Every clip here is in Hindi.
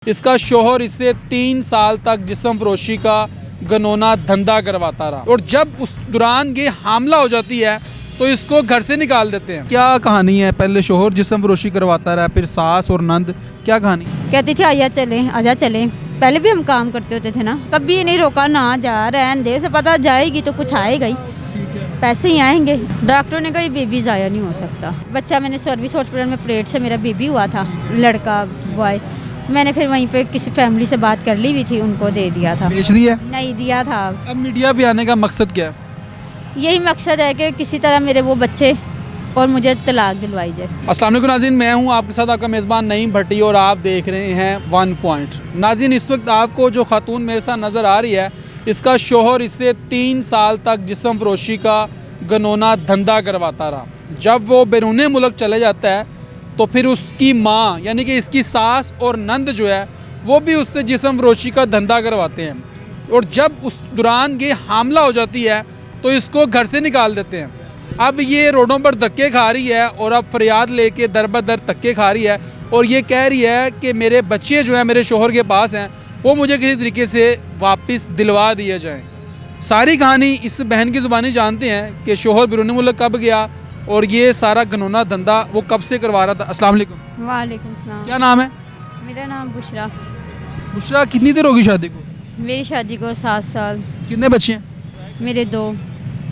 इसका शोहर इससे 3 साल तक जिस्म फरोशी का घिनौना धंधा करवाता रहा और जब उस दौरान ये हामला हो जाती है तो इसको घर से निकाल देते हैं। क्या कहानी है? पहले शोहर जिस्म फरोशी करवाता रहा, फिर सास और नंद, क्या कहानी? कहती थी आजा चले। पहले भी हम काम करते होते थे ना, कभी नहीं रोका, ना जा रहन दे, से पता जाएगी तो कुछ आएगा ही, पैसे ही आएंगे। डॉक्टरों ने कहा ये बेबी ज़ाया नहीं हो सकता। बच्चा मैंने सर्विस हॉस्पिटल में प्लेट से मेरा बेबी हुआ था, लड़का बॉय। मैंने फिर वहीं पे किसी फैमिली से बात कर ली हुई थी, उनको दे दिया था। बेच दिया? नहीं दिया था। अब मीडिया पे आने का मकसद क्या है? यही मकसद है कि किसी तरह मेरे वो बच्चे और मुझे तलाक दिलवाई जाए। अस्सलाम वालेकुम नाज़रीन, मैं हूं आपके साथ आपका मेज़बान नईम भट्टी और आप देख रहे हैं 1 पॉइंट। नाज़रीन, इस वक्त आपको जो खातून मेरे साथ नज़र आ रही है, इसका शोहर इससे 3 साल तक जिस्म फरोशी का घिनौना धंधा करवाता रहा। जब वो बैरून मुल्क चले जाता है तो फिर उसकी माँ यानी कि इसकी सास और नंद जो है वो भी उससे जिस्म फरोशी का धंधा करवाते हैं और जब उस दौरान ये हामला हो जाती है तो इसको घर से निकाल देते हैं। अब ये रोडों पर धक्के खा रही है और अब फरियाद लेके दर बदर धक्के खा रही है और ये कह रही है कि मेरे बच्चे जो हैं मेरे शोहर के पास हैं, वो मुझे किसी तरीके से वापस दिलवा दिए जाएं। सारी कहानी इस बहन की ज़ुबानी जानते हैं कि शोहर बैरून मुल्क कब गया और ये सारा घिनौना धंधा वो कब से करवा रहा था। अस्सलाम वालेकुम। वालेकुम सलाम। क्या नाम है? मेरा नाम बुशरा। बुशरा, कितनी देर होगी शादी को? मेरी शादी को 7 साल। कितने बच्चे हैं? मेरे 2।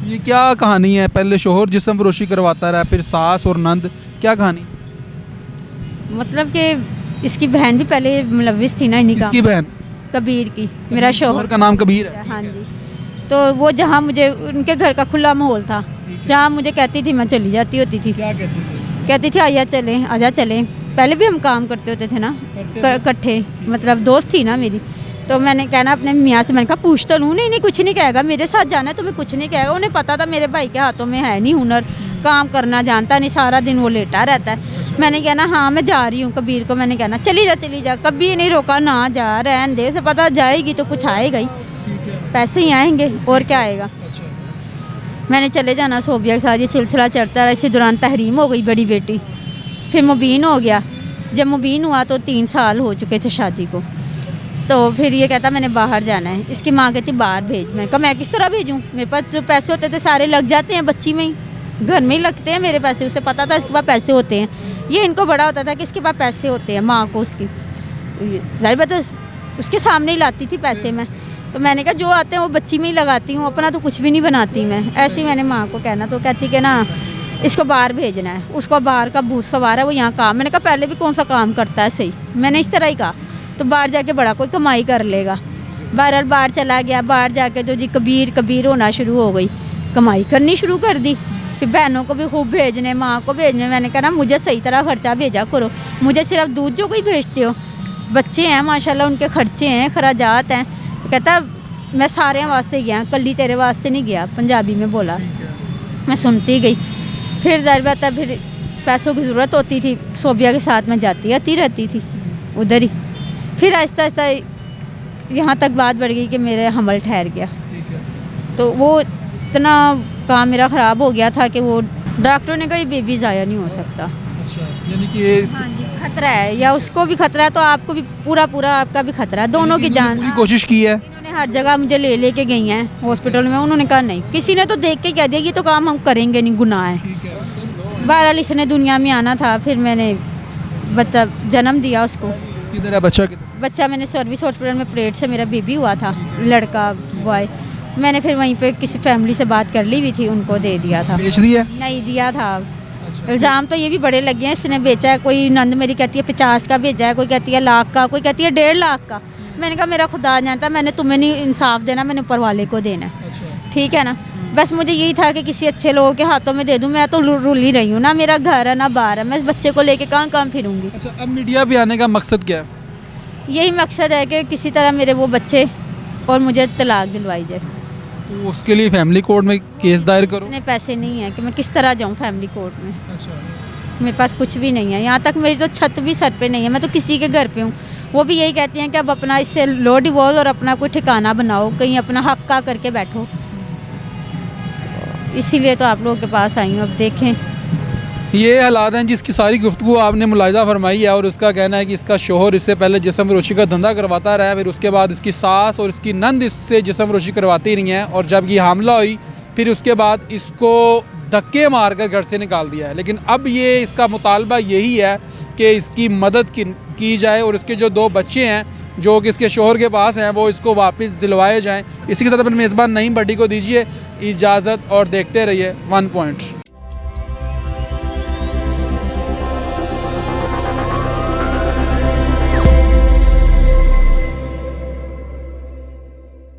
ये क्या कहानी है? पहले शोहर जिस्म फरोशी करवाता रहा, फिर सास और नंद, क्या कहानी? मतलब कि इसकी बहन भी पहले मुलविस थी ना इन्हीं का, किसकी बहन? कबीर की। मेरा शोहर का नाम कबीर है? हाँ जी। तो वो जहाँ मुझे उनके घर का खुला माहौल था, जहाँ मुझे कहती थी मैं चली जाती होती थी। क्या कहते थे? कहती थी आजा चले। पहले भी हम काम करते होते थे ना इकट्ठे, मतलब दोस्त थी ना मेरी। तो मैंने कहना अपने मियाँ से, मैंने कहा पूछ तो लूँ। नहीं कुछ नहीं कहेगा, मेरे साथ जाना है तुम्हें कुछ नहीं कहेगा। उन्हें पता था मेरे भाई के हाथों में है नहीं हुनर, काम करना जानता नहीं, सारा दिन वो लेटा रहता है। मैंने कहना हाँ मैं जा रही हूँ। कबीर को मैंने कहना चली जा, कभी नहीं रोका, ना जा रहन दे, से पता जाएगी तो कुछ आएगा ही, पैसे ही आएंगे और क्या आएगा। मैंने चले जाना सोबिया के साथ, ये सिलसिला चलता रहा। इसी दौरान तहरीम हो गई बड़ी बेटी, फिर मुबीन हो गया। जब मुबीन हुआ तो 3 साल हो चुके थे शादी को। तो फिर ये कहता मैंने बाहर जाना है। इसकी माँ कहती बाहर भेज। मैंने कहा मैं किस तरह भेजूँ, मेरे पास जो पैसे होते थे सारे लग जाते हैं बच्ची में ही, घर में ही लगते हैं मेरे पैसे। उसे पता था इसके पास पैसे होते हैं, ये इनको बड़ा होता था कि इसके पास पैसे होते हैं। माँ को उसकी जाहिर बात है उसके सामने ही लाती थी पैसे मैं। तो मैंने कहा जो आते हैं वो बच्ची में ही लगाती हूँ, अपना तो कुछ भी नहीं बनाती मैं। ऐसे ही मैंने माँ को कहना, तो कहती कि ना इसको बाहर भेजना है, उसको बाहर का भूत सवार है, वो यहाँ काम। मैंने कहा पहले भी कौन सा काम करता है सही, मैंने इस तरह ही कहा। तो बाहर जाके बड़ा कोई कमाई कर लेगा। बहरहाल बाहर चला गया। बाहर जाके जो जी कबीर होना शुरू हो गई, कमाई करनी शुरू कर दी। फिर बहनों को भी खूब भेजने, माँ को भेजने। मैंने कहा ना मुझे सही तरह खर्चा भेजा करो, मुझे सिर्फ दूध जो कोई भेजते हो, बच्चे हैं माशाल्लाह उनके खर्चे हैं, खराजात हैं। तो कहता मैं सारे वास्ते गया, कल्ली तेरे वास्ते नहीं गया, पंजाबी में बोला। मैं सुनती गई। फिर जाहिर बात है फिर पैसों की ज़रूरत होती थी, सोबिया के साथ मैं जाती आती रहती थी उधर ही। फिर आहिस्ता आहिस्ता यहाँ तक बात बढ़ गई कि मेरे हमल ठहर गया। तो वो इतना काम मेरा ख़राब हो गया था कि वो डॉक्टरों ने कहा ये बेबी ज़ाया नहीं हो सकता। अच्छा, यानी कि हाँ जी, खतरा है, या उसको भी खतरा है तो आपको भी पूरा आपका भी खतरा है, दोनों की जान। पूरी कोशिश की है। इन्होंने हर जगह मुझे लेके गई हैं हॉस्पिटल में। उन्होंने कहा नहीं, किसी ने तो देख के कह दिया ये तो काम हम करेंगे नहीं, गुनाह है। बहरहाल इसने दुनिया में आना था। फिर मैंने बच्चा जन्म दिया उसको। किधर है बच्चा? बच्चा मैंने सर्विस हॉस्पिटल में प्लेट से मेरा बेबी हुआ था, लड़का बॉय। मैंने फिर वहीं पे किसी फैमिली से बात कर ली हुई थी, उनको दे दिया था। बेच दिया? नहीं दिया था। इल्ज़ाम तो ये भी बड़े लगे हैं इसने बेचा है। कोई नंद मेरी कहती है 50 का भेजा है, कोई कहती है लाख का, कोई कहती है 1.5 लाख का। मैंने कहा मेरा खुदा जानता, मैंने तुम्हें नहीं इंसाफ देना, मैंने ऊपर वाले को देना है। ठीक है ना। बस मुझे यही था कि किसी अच्छे लोगों के हाथों में दे दूं। मैं तो रुल ही रही हूँ ना, मेरा घर है ना बाहर है, मैं इस बच्चे को लेके कहाँ फिरूंगी। अच्छा, अब मीडिया पे आने का मकसद क्या है? यही मकसद है कि किसी तरह मेरे वो बच्चे और मुझे तलाक दिलवाई जाए। तो उसके लिए फैमिली कोर्ट में केस दायर करो? इतने पैसे नहीं है कि मैं किस तरह जाऊँ फैमिली कोर्ट में। अच्छा, मेरे पास कुछ भी नहीं है, यहाँ तक मेरी तो छत भी सर पे नहीं है। मैं तो किसी के घर पे हूँ। वो भी यही कहती हैं कि अब अपना इससे लो डिवोर्स और अपना कोई ठिकाना बनाओ, कहीं अपना हक का करके बैठो। तो इसीलिए तो आप लोगों के पास आई हूँ। अब देखें ये हालात हैं जिसकी सारी गुफ्तगू आपने मुलाहिजा फरमाई है और उसका कहना है कि इसका शोहर इससे पहले जिस्म फरोशी का धंधा करवाता रहा है, फिर उसके बाद इसकी सास और इसकी नंद इससे जिस्म फरोशी करवाती रही हैं और जब ये हामला हुई फिर उसके बाद इसको धक्के मारकर घर से निकाल दिया है। लेकिन अब ये इसका मुतालबा यही है कि इसकी मदद की जाए और इसके जो 2 बच्चे हैं जो कि इसके शोहर के पास हैं वो इसको वापस दिलवाए जाएँ। इसी के साथ अपने मेज़बान नईम भट्टी को दीजिए इजाज़त और देखते रहिए 1 पॉइंट।